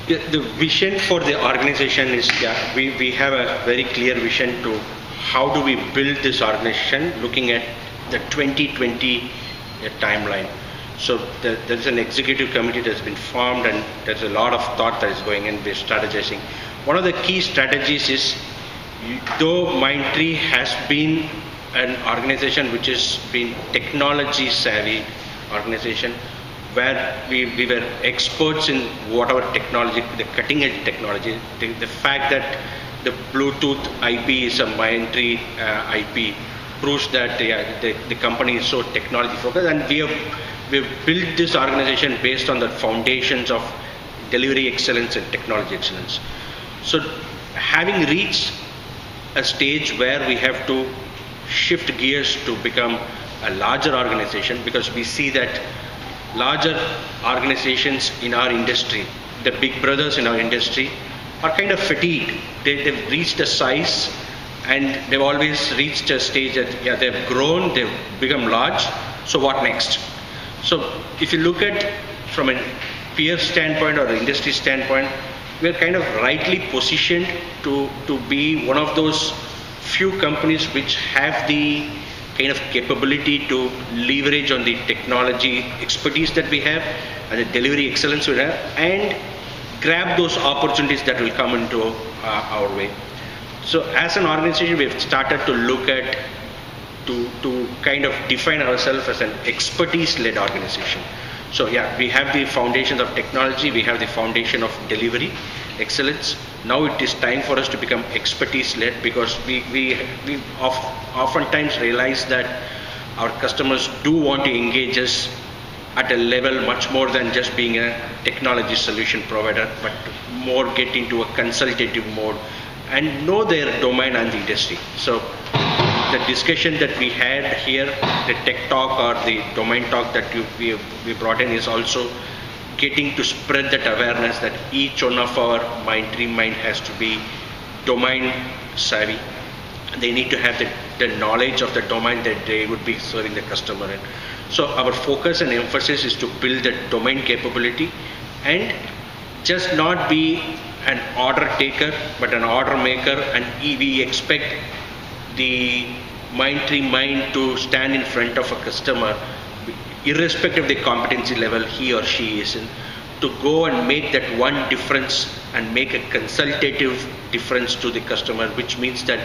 The vision for the organization is, yeah, we have a very clear vision to how do we build this organization looking at the 2020 timeline. So there's an executive committee that's been formed, and there's a lot of thought that is going in, we're strategizing. One of the key strategies is, though Mindtree has been an organization which has been technology savvy organization, where we were experts in whatever technology, the cutting edge technology, the fact that the Bluetooth IP is a Mindtree IP proves that the company is so technology focused, and we've built this organization based on the foundations of delivery excellence and technology excellence. So having reached a stage where we have to shift gears to become a larger organization, because we see that larger organizations in our industry, the big brothers in our industry, are kind of fatigued. They've reached a size, and they've always reached a stage that, yeah, they've grown, they've become large, so what next? So if you look at from a peer standpoint or industry standpoint, we're kind of rightly positioned to be one of those few companies which have the kind of capability to leverage on the technology expertise that we have and the delivery excellence we have, and grab those opportunities that will come into our way. So as an organization, we've started to look at to kind of define ourselves as an expertise-led organization. So yeah, we have the foundations of technology, we have the foundation of delivery excellence. Now it is time for us to become expertise-led, because we oftentimes realize that our customers do want to engage us at a level much more than just being a technology solution provider, but more get into a consultative mode and know their domain and the industry. So the discussion that we had here, the tech talk or the domain talk that we brought in, is also getting to spread that awareness that each one of our Mindtree Mind has to be domain savvy. They need to have the knowledge of the domain that they would be serving the customer in. So our focus and emphasis is to build that domain capability and just not be an order taker, but an order maker. And we expect the Mindtree Mind to stand in front of a customer, irrespective of the competency level he or she is in, to go and make that one difference and make a consultative difference to the customer, which means that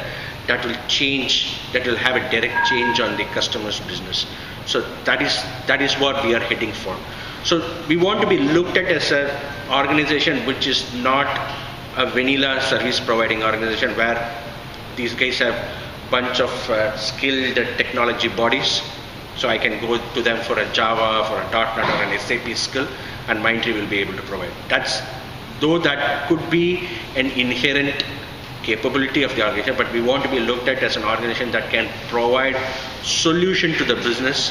will change, that will have a direct change on the customer's business. So that is what we are heading for. So we want to be looked at as an organization which is not a vanilla service providing organization where these guys have bunch of skilled technology bodies. So I can go to them for a Java, for a .NET or an SAP skill, and Mindtree will be able to provide. Though that could be an inherent capability of the organization, but we want to be looked at as an organization that can provide solution to the business.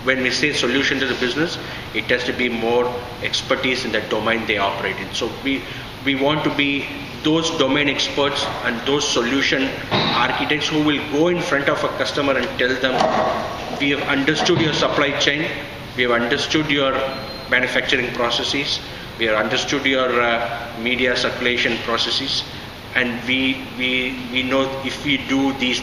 When we say solution to the business, it has to be more expertise in the domain they operate in. So we want to be those domain experts and those solution architects who will go in front of a customer and tell them, we have understood your supply chain, we have understood your manufacturing processes, we have understood your media circulation processes, and we know if we do these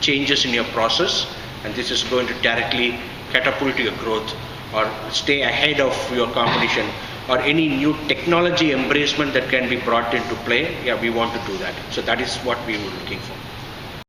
changes in your process, and this is going to directly catapult your growth or stay ahead of your competition, or any new technology embracement that can be brought into play, yeah, we want to do that. So that is what we were looking for.